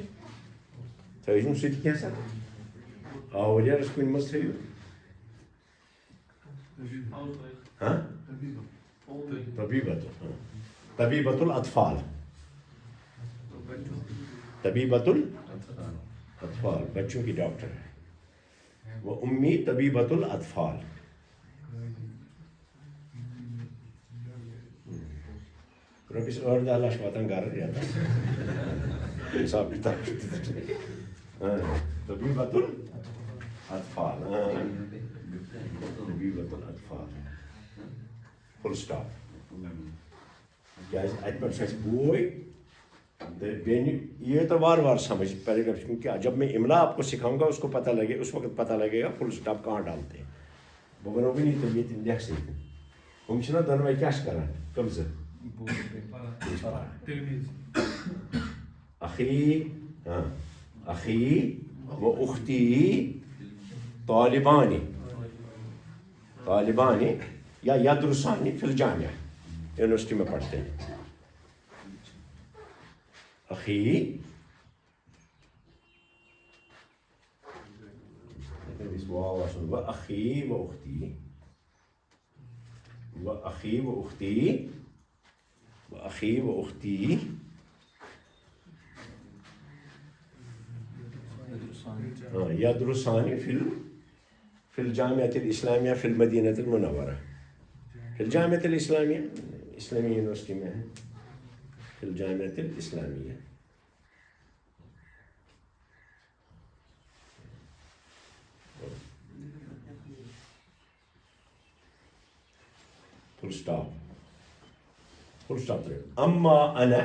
تھٲیِو سُہ تہِ کینٛژھا آوریرَس کُنہِ منٛز تھٲیِو طبیبۃ الاطفال طبیبۃ الاطفال بچوں کی ڈاکٹر ہے وہ امی طبیبۃ الاطفال رۄپیَس 8-10 لَچھ واتان گرٕ رٮ۪تس حساب کِتاب طبیبۃ الاطفال طبیبۃ الاطفال فل سٹاپ کیازِ اَتہِ پٮ۪ٹھ چھُ اَسہِ بوے تہٕ بیٚنہِ یہ تو وار وار سمجھ پیراگراف کیونکہ جب میں املا آپ کو سکھاؤں گا اس کو پتہ لگے اس وقت پتہ لگے گا فل سٹاپ کہاں ڈالتے ہیں بہٕ وَنو وٕنی تیٚلہِ ییٚتہِ لیکھ سۭتۍ ہُم چھِنہ دۄنوَے کیٛاہ چھِ کران کٕم زٕ اخی و اختی طالبان یا یدرسانی فی الجامعہ یونیورسٹی میں پڑھتے ہیں اخی و اخی و اختی و اخی و اختی و اخی و اختی یدرسانی فی الجامعۃ الاسلامیہ فی المدینۃ المنورہ فی الجامعۃ الاسلامیہ اسلامی یونیورسٹی میں ہے فی الجامعۃ الاسلامیہ فل سٹاپ اما انا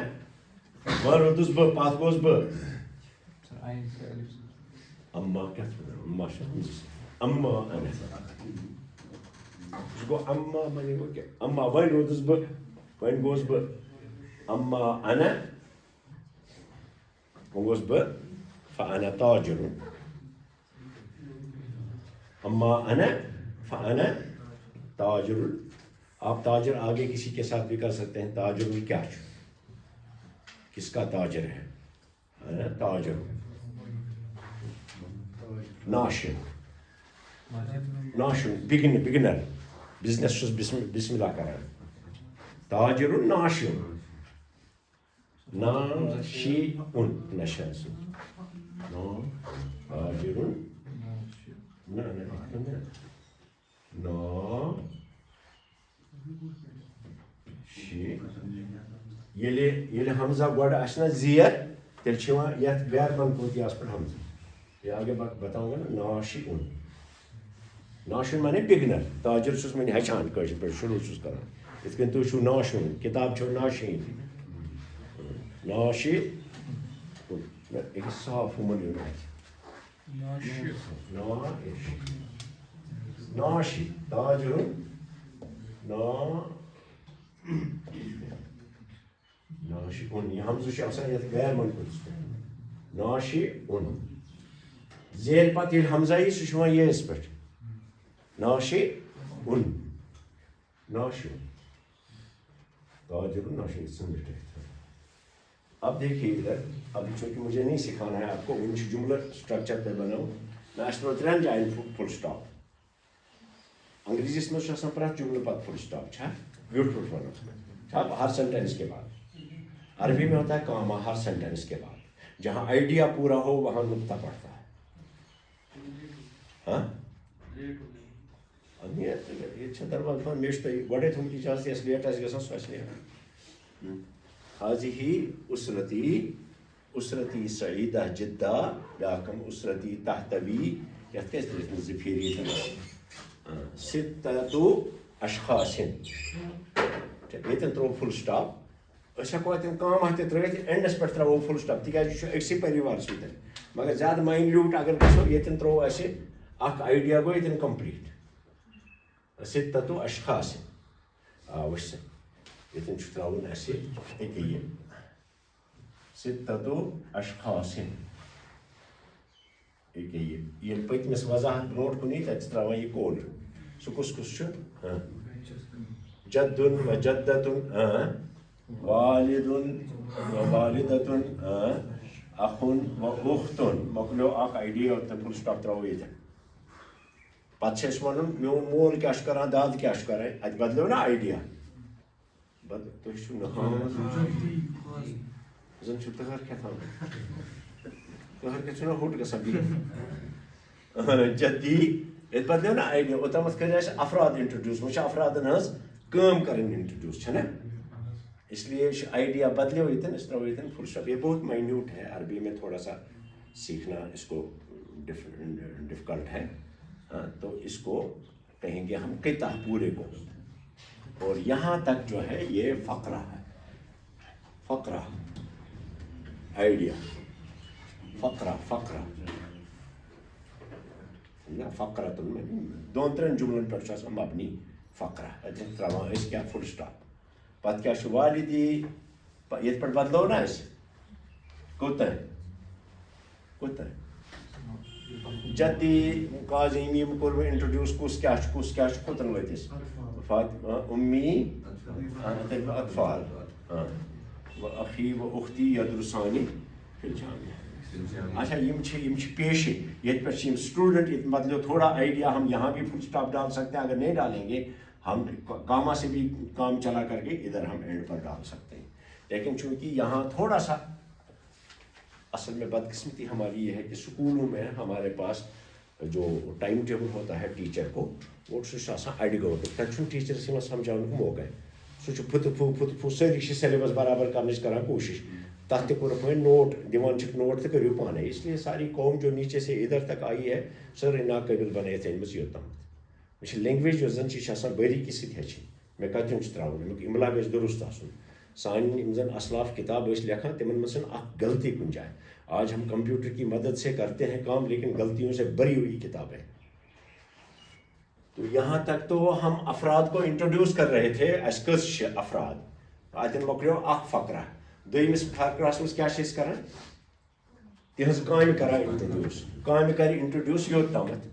وۄنۍ روٗدُس بہٕ پتھ گوٚوس بہٕ اما کیٛاہ چھُ اما چھُ اما انا سُہ گوٚو اما معنی گوٚو کیٛاہ اما وۄنۍ روٗدُس بہٕ وۄنۍ گوٚوس بہٕ اما انا وۄنۍ گوٚوس بہٕ فانا تاجر اما انا فانا تاجر آپ تاجر آگے کسی کے ساتھ بھی کر سکتے ہیں تاجر کیا کس کا تاجر ہے تاجر ناشن بگنر بزنس چھُس بسم اللہ کران تاجر ناشن ناشی ان نشن تاجر نا ییٚلہِ حمزہ گۄڈٕ آسہِ نا زیر تیٚلہِ چھُ یِوان یتھ غیر منقوطیَس پٮ۪ٹھ حمزہ یہ آگے بتاؤں گا نا ناشی ان ناشن مانے بگنر تاجر چھُس وۄنۍ ہیٚچھان کٲشِر پٲٹھۍ شروٗع چھُس کران یِتھ کٔنۍ تُہۍ چھُو ناشن کِتاب چھو ناشین ناشی أکِس صاف ہُمن یُن اَتھِ ناشی تاجر ناشی ان یہ حمزہ چھُ آسان یتھ غیر منقوطس پٮ۪ٹھ ناشی ان زیر پتہٕ ییٚلہِ حمزہ یی سُہ چھُ یِوان ییٚس پٮ۪ٹھ ناشی ان ناشی تاجر ناشی اب دیکھیے ادھر اب چونکہ مجھے نہیں سکھانا ہے آپ کو ان جملہ اسٹرکچر پہ بناؤ میں اس میں 3 جائیں فل سٹاپ انگریزی میں پرٛٮ۪تھ جملہ پتہ فل سٹاپ چھا بیوٹیفل ونو ہر سینٹینس کے بعد عربی میں ہوتا ہے کاما ہر سینٹینس کے بعد جہاں آئیڈیا پورا ہو وہاں نقطہ پڑتا ہے ہاں یہ دروازہ مے گۄڈے تھوٚمُت اجازت یۄس لیٹ آسہِ گژھان سۄ آسہِ لیٹ هذه اسرتی سعیدہ جدہ بیاکھ اسرتی تحتوی یتھ کیٛازِ ترٛٲوِتھ زٕ پھیٖرِ ییٚتٮ۪ن 6 اشخاص یتن ترو فل سٹاپ أسۍ ہٮ۪کو اَتٮ۪ن کام اَتھ تہِ ترٛٲیِتھ اینڈَس پٮ۪ٹھ ترٛاوو فُل سٹاپ تِکیٛازِ یہِ چھُ أکسٕے پٔریوار سۭتۍ مگر زیادٕ ماینیوٗٹ اگر گژھو ییٚتٮ۪ن ترٛوو اَسہِ اکھ آیڈیا گوٚو ییٚتٮ۪ن کَمپلیٖٹ سِتَتُ اشخاص وٕچھ ییٚتٮ۪ن چھُ ترٛاوُن اَسہِ أکیٛاہ یہِ سِتَتُ اشخاص أکیٛاہ یہِ ییٚلہِ پٔتمِس وضاحت برونٛٹھ کُن یی تَتہِ چھِ ترٛاوان یہِ کوڈ سُہ کُس کُس چھُ جدُن و جدتُن والدُن و والدتُن اخُن و اُختُن مۄکلیو اکھ آیڈیا تہٕ فُل سٹاپ ترٛاوو ییٚتٮ۪ن پتہٕ چھِ أسۍ وَنُن میون مول کیٛاہ چھُ کران داد کیٛاہ چھُ کران اَتہِ بدلیو نا آیڈیا تُہۍ چھِو نہٕ زن چھُ تٕہر کھٮ۪تھ تٕہر کھٮ۪تھ چھُنہ ہوٚٹ گژھان بِہِتھ جدی ییٚتہِ بدلیو نا آیڈیا اوٚتامَتھ کٔرۍ اَسہِ افراد اِنٹرڈیوٗس وۄنۍ چھِ افرادن ہٕنٛز کٲم کَرٕنۍ اِنٹرڈیوٗس چھَنہ اس لیے آئیڈیا بدلیو ییٚتٮ۪ن أسۍ ترٛاوو ییٚتٮ۪ن فُل سٹاپ یہ بہت مائنیوٹ ہے عربی میں تھوڑا سا سیکھنا اس کو ڈفیکلٹ ہے تو اس کو کہیں گے ہم قطع پورے کو اور یہاں تک جو ہے یہ فقرہ ہے فقرہ آئیڈیا فقرہ فقرہ تُن میں دۄن ترٛٮ۪ن جملن پٮ۪ٹھ چھُ آسان مبنی فقرہ اَتٮ۪ن ترٛاوان أسۍ کیٛاہ فُل سٹاپ پتہٕ کیٛاہ چھُ والدی ییٚتہِ پٮ۪ٹھ بدلو نا أسۍ کوٚت جدی قاظمی یِم کوٚر وۄنۍ اِنٹرڈیوٗس کُس کیٛاہ چھُ کوٚتن وٲتۍ أسۍ فاطمہ اُمی اطفال و اخی و اختی یدرسانی فی الجامعہ اچھا یِم چھِ پیشے ییٚتہِ پٮ۪ٹھ چھِ یِم سٹوڈنٹ ییٚتہِ بدلیو تھوڑا آئیڈیا ہم یہاں بھی فل سٹاپ ڈال سکتے ہیں اگر نہیں ڈالیں گے ہم کاما سے بھی کام چلا کر کے ادھر ہم اینڈ پر ڈال سکتے ہیں لیکن چونکہ یہاں تھوڑا سا اصل میں بدقسمتی ہماری یہ ہے کہ اسکولوں میں ہمارے پاس جو ٹائم ٹیبل ہوتا ہے ٹیچر کو وہ اڑ گوٹ تک ٹیچرس سمجھاؤن موقع سہ پھُت سٲری چھِ سیلیبس برابر کرنٕچ کران کوشش تتھ تہِ کوٚرُکھ وۄنۍ نوٹ دِوان چھِکھ نوٹ تہٕ کٔرِو پانے اس لیے ساری قوم جو نیچے سے ادھر تک آئی ہے سٲرٕے ناقٲبل بنٲیِتھ أنمٕژ یوٚتامتھ مےٚ چھِ لینگویج یۄس زن چھِ یہِ چھِ آسان باریٖکی سۭتۍ ہیٚچھِنۍ مےٚ کتٮ۪ن چھُ ترٛاوُن امیُک اِملا گژھِ درست آسُن سانہِ یِم زن اسلاف کتاب ٲسۍ لیکھان تِمن منٛز چھنہٕ اکھ غلطی کُنہِ جایہِ آج ہم کمپیوٹر کی مدد سے کرتے ہیں کام لیکن غلطیوں سے بھری ہوئی کتاب ہے تو یہاں تک تو ہم افراد کو انٹروڈیوس کر رہے تھے اَسہِ کٔژ چھِ افراد اتٮ۪ن مۄکلیو اکھ فقرہ دوٚیمِس فقرہس منٛز کیٛاہ چھِ أسۍ کران تِہنٛز کامہِ کران انٹروڈیوس کامہِ کرِ انٹروڈیوس یوٚت تامتھ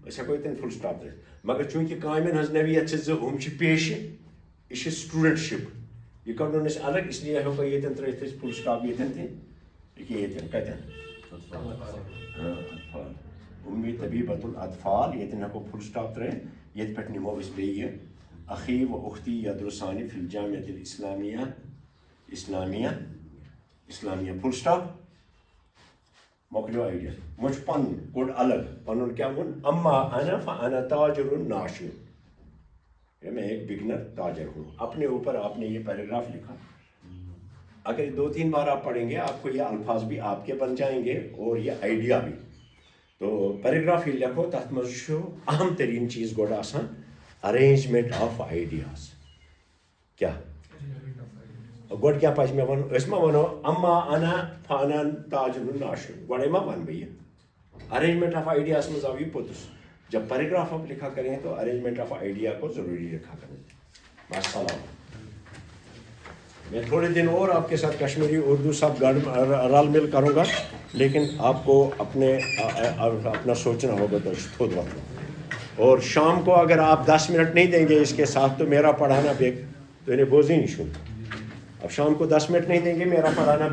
أسۍ ہٮ۪کو ییٚتٮ۪ن فُل سٹاپ ترٲیِتھ مگر چوٗنٛکہِ کامٮ۪ن ہٕنٛز نوعیت چھِ زٕ ہُم چھِ پیشہِ یہِ چھِ سٹوٗڈنٛٹشِپ یہِ کڑون أسۍ الگ اس لیے ہٮ۪کو ییٚتٮ۪ن ترٲیِتھ أسۍ فُل سٹاپ ییٚتٮ۪ن تہِ ییٚتٮ۪ن کتٮ۪ن اطفال امی طبیبۃ الاطفال ییٚتٮ۪ن ہٮ۪کو فُل سٹاپ ترٲیِتھ ییٚتہِ پٮ۪ٹھ نِمو أسۍ بیٚیہِ اخی و اختی یدرسانی فی الجامعۃ اسلامیہ فُل سٹاپ مۄکلیو آیڈیا وۄنۍ چھُ پنُن کوٚڑ الگ پنُن کیٛاہ ووٚن اما انا فانا تاجر ناشر میں ایک بگنر تاجر ہوں اپنے اوپر آپ نے یہ پیراگراف لکھا اگر 2-3 بار آپ پڑھیں گے آپ کو یہ الفاظ بھی آپ کے بن جائیں گے اور یہ آئیڈیا بھی تو پیراگراف یہ لکھو تتھ منٛز چھُ اہم ترین چیز گۄڈٕ آسان ارینجمنٹ آف آئیڈیاز کیٛاہ گۄڈٕ کیٛاہ پزِ مےٚ وَنُن أسۍ ما وَنو اما انا فانا تاجر ناشر گۄڈے ما وَنہٕ بہٕ یہِ ارینجمنٹ آف آئیڈیاز منٛز آو یہ پوٚتُس جب پیراگراف آپ لکھا کریں تو ارینجمنٹ آف آئیڈیا کو ضروری رکھا کریں السلام میں تھوڑے دن اور آپ کے ساتھ کشمیری اردو سب رل مل کروں گا لیکن آپ کو اپنا سوچنا ہوگا تو خود وقت اور شام کو اگر آپ 10 منٹ نہیں دیں گے اس کے ساتھ تو میرا پڑھانا تو انہیں بوجھ ہی نہیں شروع اب شام کو 10 منٹ نہیں دیں گے میرا پڑھانا